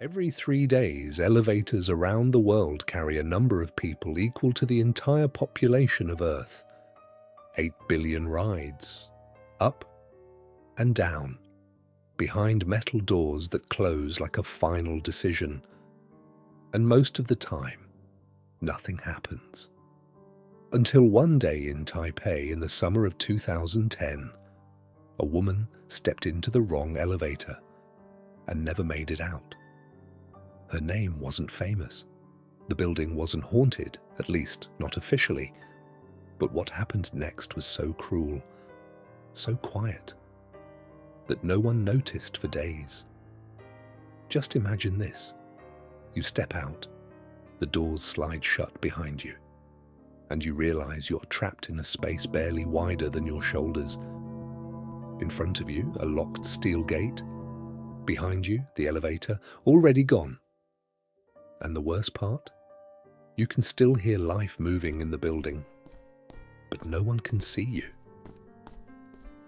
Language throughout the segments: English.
Every 3 days, elevators around the world carry a number of people equal to the entire population of Earth. 8 billion rides, up and down, behind metal doors that close like a final decision. And most of the time, nothing happens. Until one day in Taipei in the summer of 2010, a woman stepped into the wrong elevator and never made it out. Her name wasn't famous. The building wasn't haunted, at least not officially. But what happened next was so cruel, so quiet, that no one noticed for days. Just imagine this. You step out, the doors slide shut behind you, and you realize you're trapped in a space barely wider than your shoulders. In front of you, a locked steel gate. Behind you, the elevator, already gone. And the worst part? You can still hear life moving in the building, but no one can see you.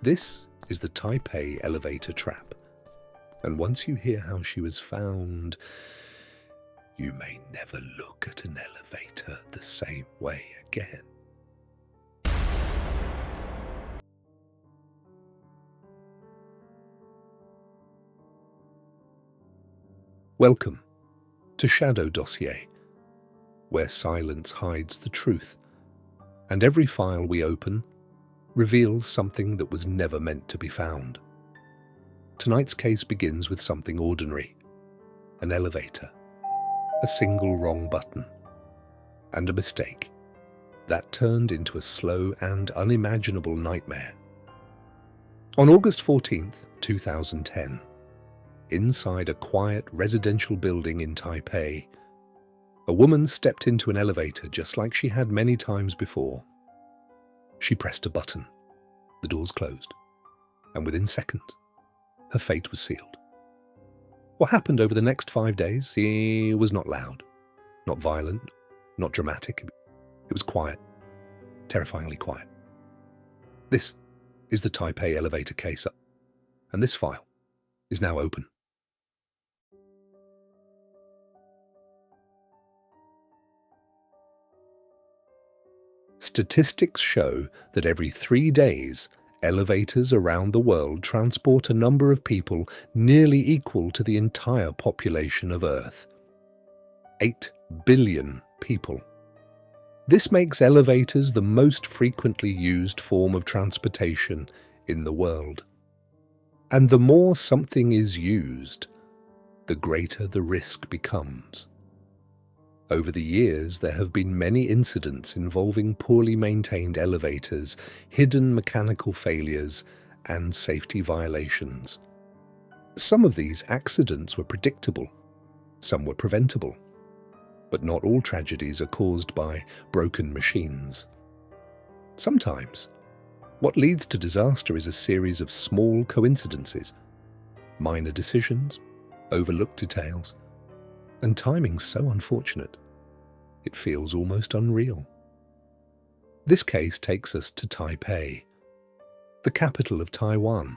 This is the Taipei elevator trap. And once you hear how she was found, you may never look at an elevator the same way again. Welcome to Shadow Dossier, where silence hides the truth, and every file we open reveals something that was never meant to be found. Tonight's case begins with something ordinary: an elevator, a single wrong button, and a mistake that turned into a slow and unimaginable nightmare. On August 14th, 2010, inside a quiet residential building in Taipei, a woman stepped into an elevator just like she had many times before. She pressed a button, the doors closed, and within seconds, her fate was sealed. What happened over the next 5 days? It was not loud, not violent, not dramatic. It was quiet, terrifyingly quiet. This is the Taipei elevator case, and this file is now open. Statistics show that every 3 days, elevators around the world transport a number of people nearly equal to the entire population of Earth. 8 billion people. This makes elevators the most frequently used form of transportation in the world. And the more something is used, the greater the risk becomes. Over the years, there have been many incidents involving poorly maintained elevators, hidden mechanical failures, and safety violations. Some of these accidents were predictable, some were preventable, but not all tragedies are caused by broken machines. Sometimes, what leads to disaster is a series of small coincidences, minor decisions, overlooked details, and timing so unfortunate, it feels almost unreal. This case takes us to Taipei, the capital of Taiwan,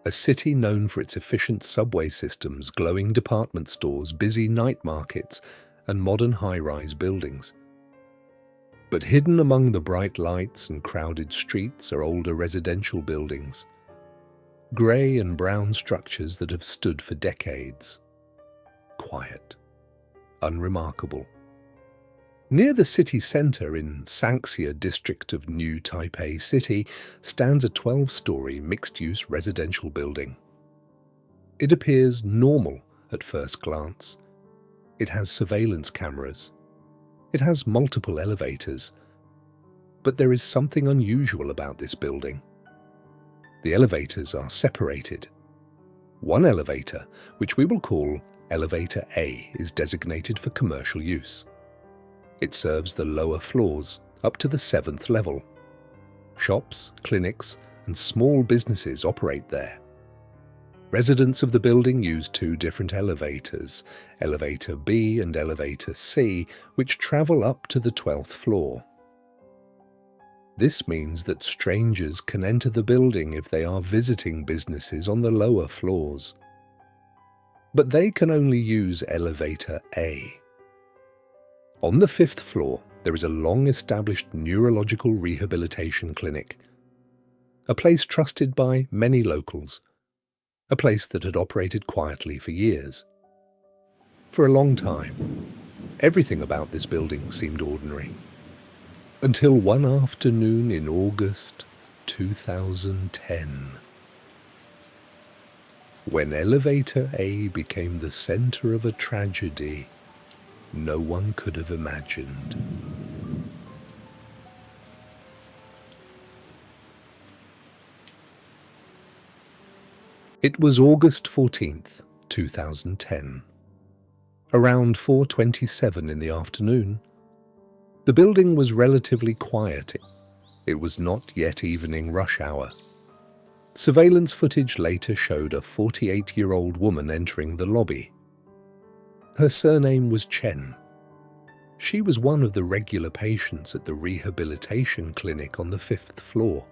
a city known for its efficient subway systems, glowing department stores, busy night markets, and modern high-rise buildings. But hidden among the bright lights and crowded streets are older residential buildings, grey and brown structures that have stood for decades. Quiet, unremarkable. Near the city centre in Sangxia district of New Taipei City stands a 12-storey mixed-use residential building. It appears normal at first glance. It has surveillance cameras. It has multiple elevators. But there is something unusual about this building. The elevators are separated. One elevator, which we will call Elevator A, is designated for commercial use. It serves the lower floors up to the 7th level. Shops, clinics, and small businesses operate there. Residents of the building use 2 different elevators, Elevator B and Elevator C, which travel up to the 12th floor. This means that strangers can enter the building if they are visiting businesses on the lower floors. but they can only use elevator A. On the 5th floor, there is a long-established neurological rehabilitation clinic, a place trusted by many locals, a place that had operated quietly for years. For a long time, everything about this building seemed ordinary, until one afternoon in August 2010. When elevator A became the center of a tragedy no one could have imagined. It was August 14th, 2010. Around 4:27 in the afternoon, the building was relatively quiet. It was not yet evening rush hour. Surveillance footage later showed a 48-year-old woman entering the lobby. Her surname was Chen. She was one of the regular patients at the rehabilitation clinic on the 5th floor.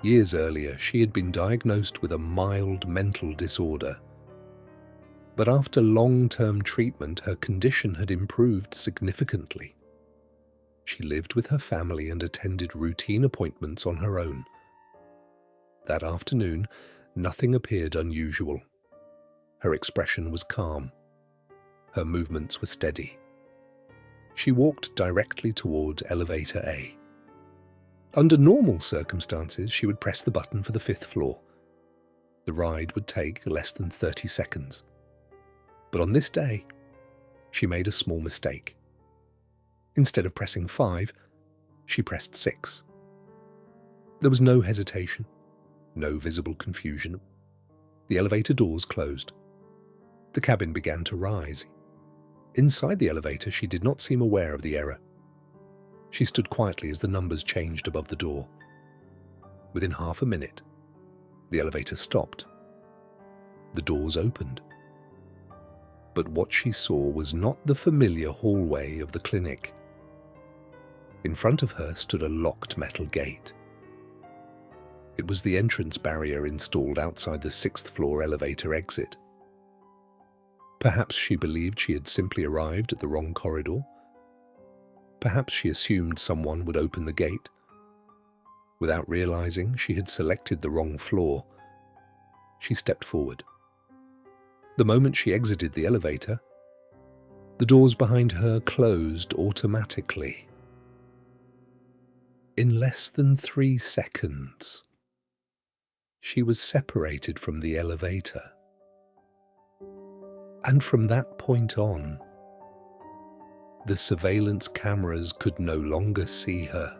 Years earlier, she had been diagnosed with a mild mental disorder. But after long-term treatment, her condition had improved significantly. She lived with her family and attended routine appointments on her own. That afternoon, nothing appeared unusual. Her expression was calm. Her movements were steady. She walked directly toward elevator A. Under normal circumstances, she would press the button for the 5th floor. The ride would take less than 30 seconds. But on this day, she made a small mistake. Instead of pressing 5, she pressed 6. There was no hesitation, no visible confusion. The elevator doors closed. The cabin began to rise. Inside the elevator, she did not seem aware of the error. She stood quietly as the numbers changed above the door. Within half a minute, the elevator stopped. The doors opened. But what she saw was not the familiar hallway of the clinic. In front of her stood a locked metal gate. It was the entrance barrier installed outside the 6th floor elevator exit. Perhaps she believed she had simply arrived at the wrong corridor. Perhaps she assumed someone would open the gate. Without realizing she had selected the wrong floor, she stepped forward. The moment she exited the elevator, the doors behind her closed automatically. In less than 3 seconds, she was separated from the elevator. And from that point on, the surveillance cameras could no longer see her.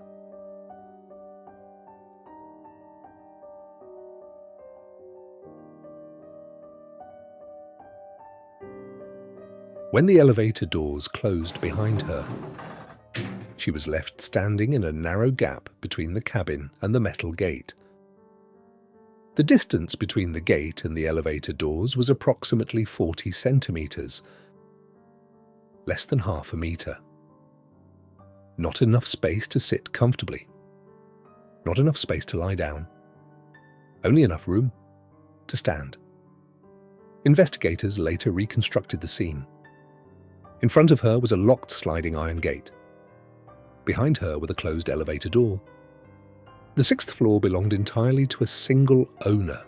When the elevator doors closed behind her, she was left standing in a narrow gap between the cabin and the metal gate. The distance between the gate and the elevator doors was approximately 40 centimeters, less than half a meter. Not enough space to sit comfortably. Not enough space to lie down. Only enough room to stand. Investigators later reconstructed the scene. In front of her was a locked sliding iron gate. Behind her were the closed elevator door. The 6th floor belonged entirely to a single owner.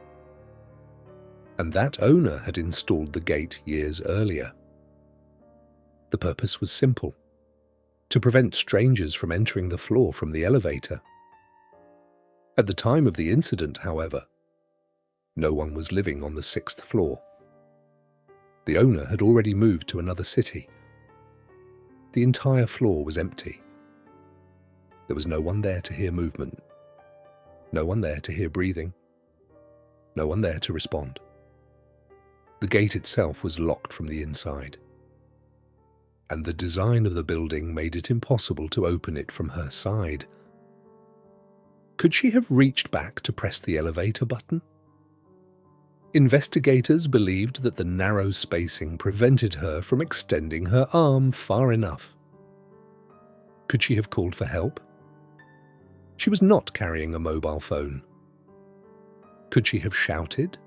And that owner had installed the gate years earlier. The purpose was simple: to prevent strangers from entering the floor from the elevator. At the time of the incident, however, no one was living on the 6th floor. The owner had already moved to another city. The entire floor was empty. There was no one there to hear movement. No one there to hear breathing. No one there to respond. The gate itself was locked from the inside, and the design of the building made it impossible to open it from her side. Could she have reached back to press the elevator button? Investigators believed that the narrow spacing prevented her from extending her arm far enough. Could she have called for help? She was not carrying a mobile phone. Could she have shouted?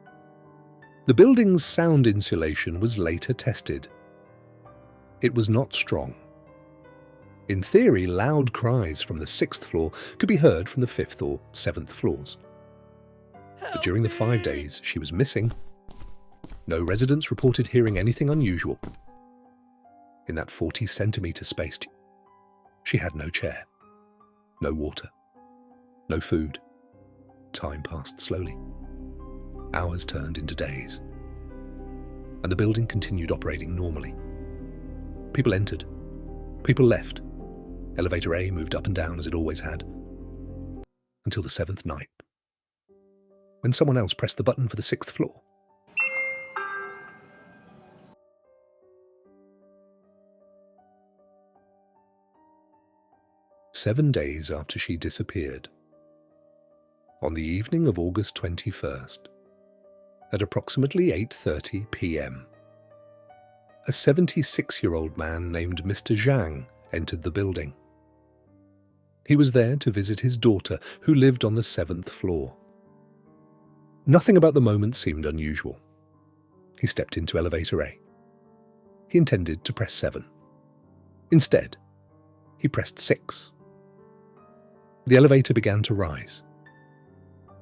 The building's sound insulation was later tested. It was not strong. In theory, loud cries from the 6th floor could be heard from the 5th or 7th floors. But during the 5 days she was missing, no residents reported hearing anything unusual. In that 40-centimetre space, she had no chair, no water, no food. Time passed slowly. Hours turned into days. And the building continued operating normally. People entered. People left. Elevator A moved up and down as it always had. Until the 7th night, when someone else pressed the button for the 6th floor. Seven days after she disappeared, on the evening of August 21st, at approximately 8:30 p.m., a 76-year-old man named Mr. Zhang entered the building. He was there to visit his daughter, who lived on the 7th floor. Nothing about the moment seemed unusual. He stepped into elevator A. He intended to press 7. Instead, he pressed 6. The elevator began to rise.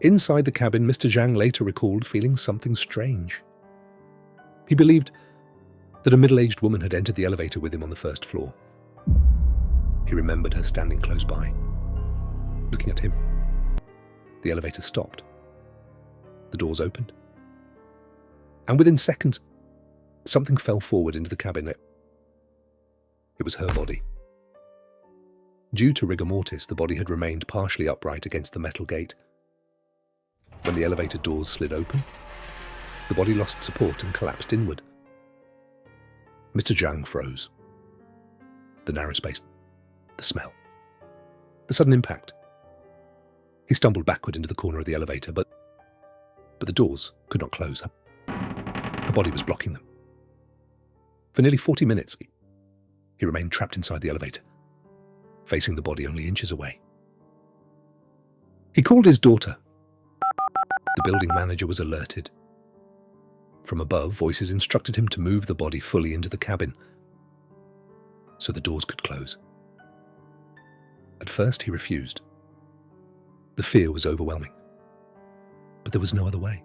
Inside the cabin, Mr. Zhang later recalled feeling something strange. He believed that a middle-aged woman had entered the elevator with him on the 1st floor. He remembered her standing close by, looking at him. The elevator stopped. The doors opened. And within seconds, something fell forward into the cabin. It was her body. Due to rigor mortis, the body had remained partially upright against the metal gate. When the elevator doors slid open, the body lost support and collapsed inward. Mr. Zhang froze. The narrow space, the smell, the sudden impact. He stumbled backward into the corner of the elevator, but the doors could not close. Her body was blocking them. For nearly 40 minutes, he remained trapped inside the elevator, facing the body only inches away. He called his daughter. The building manager was alerted. From above, voices instructed him to move the body fully into the cabin so the doors could close. At first, he refused. The fear was overwhelming. But there was no other way.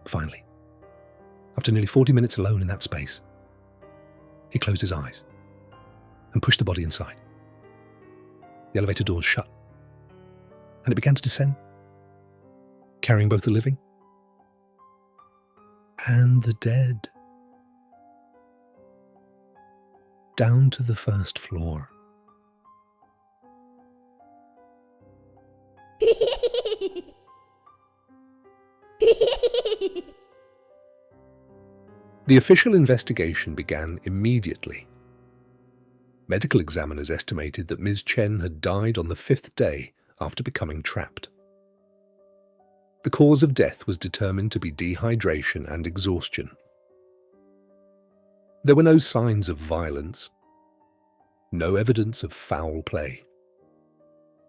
Finally, after nearly 40 minutes alone in that space, he closed his eyes and pushed the body inside. The elevator doors shut, and it began to descend, carrying both the living and the dead down to the 1st floor. The official investigation began immediately. Medical examiners estimated that Ms. Chen had died on the 5th day after becoming trapped. The cause of death was determined to be dehydration and exhaustion. There were no signs of violence, no evidence of foul play,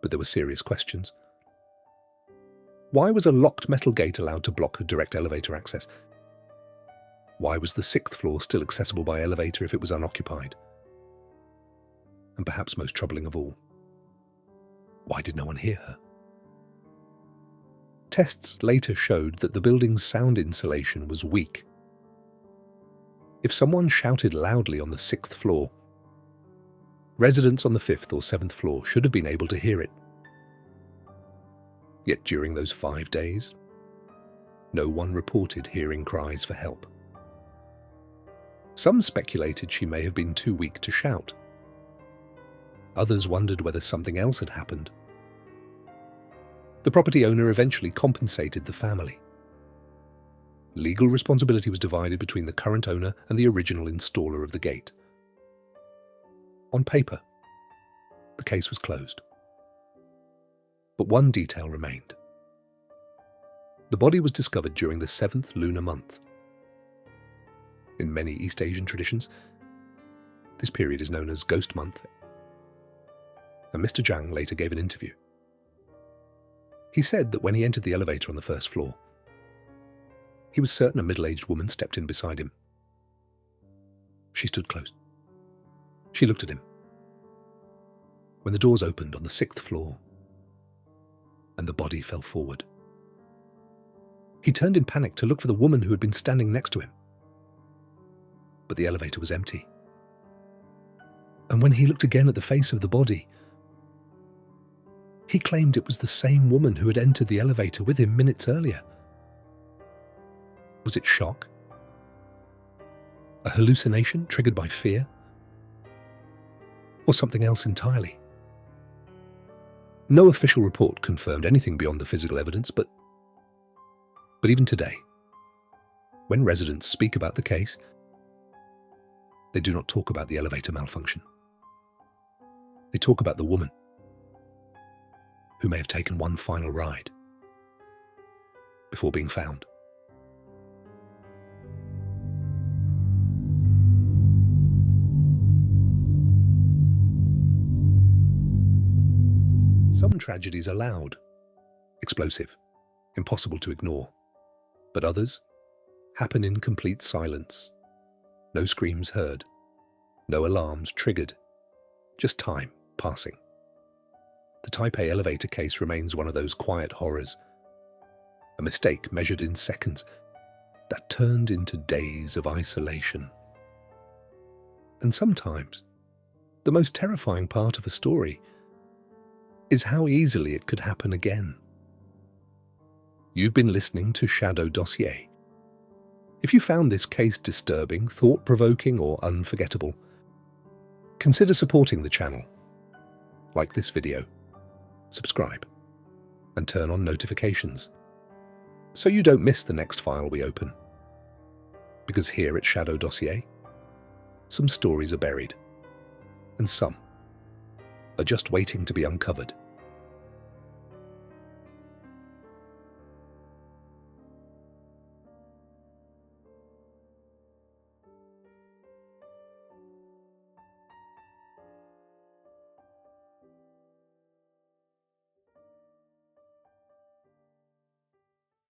but there were serious questions. Why was a locked metal gate allowed to block direct elevator access? Why was the 6th floor still accessible by elevator if it was unoccupied? And perhaps most troubling of all, why did no one hear her? Tests later showed that the building's sound insulation was weak. If someone shouted loudly on the 6th floor, residents on the 5th or 7th floor should have been able to hear it. Yet during those 5 days, no one reported hearing cries for help. Some speculated she may have been too weak to shout. Others wondered whether something else had happened. The property owner eventually compensated the family. Legal responsibility was divided between the current owner and the original installer of the gate. On paper, the case was closed. But one detail remained. The body was discovered during the 7th lunar month. In many East Asian traditions, this period is known as Ghost Month, and Mr. Zhang later gave an interview. He said that when he entered the elevator on the 1st floor, He was certain a middle-aged woman stepped in beside him. She stood close. She looked at him. When the doors opened on the 6th floor, and the body fell forward, he turned in panic to look for the woman who had been standing next to him. But the elevator was empty. And when he looked again at the face of the body, he claimed it was the same woman who had entered the elevator with him minutes earlier. Was it shock? A hallucination triggered by fear? Or something else entirely? No official report confirmed anything beyond the physical evidence, but even today, when residents speak about the case, they do not talk about the elevator malfunction. They talk about the woman who may have taken one final ride before being found. Some tragedies are loud, explosive, impossible to ignore, but others happen in complete silence. No screams heard, no alarms triggered, just time passing. The Taipei elevator case remains one of those quiet horrors, a mistake measured in seconds that turned into days of isolation. And sometimes, the most terrifying part of a story is how easily it could happen again. You've been listening to Shadow Dossier. If you found this case disturbing, thought-provoking, or unforgettable, consider supporting the channel. Like this video, subscribe, and turn on notifications so you don't miss the next file we open. Because here at Shadow Dossier, some stories are buried, and some are just waiting to be uncovered.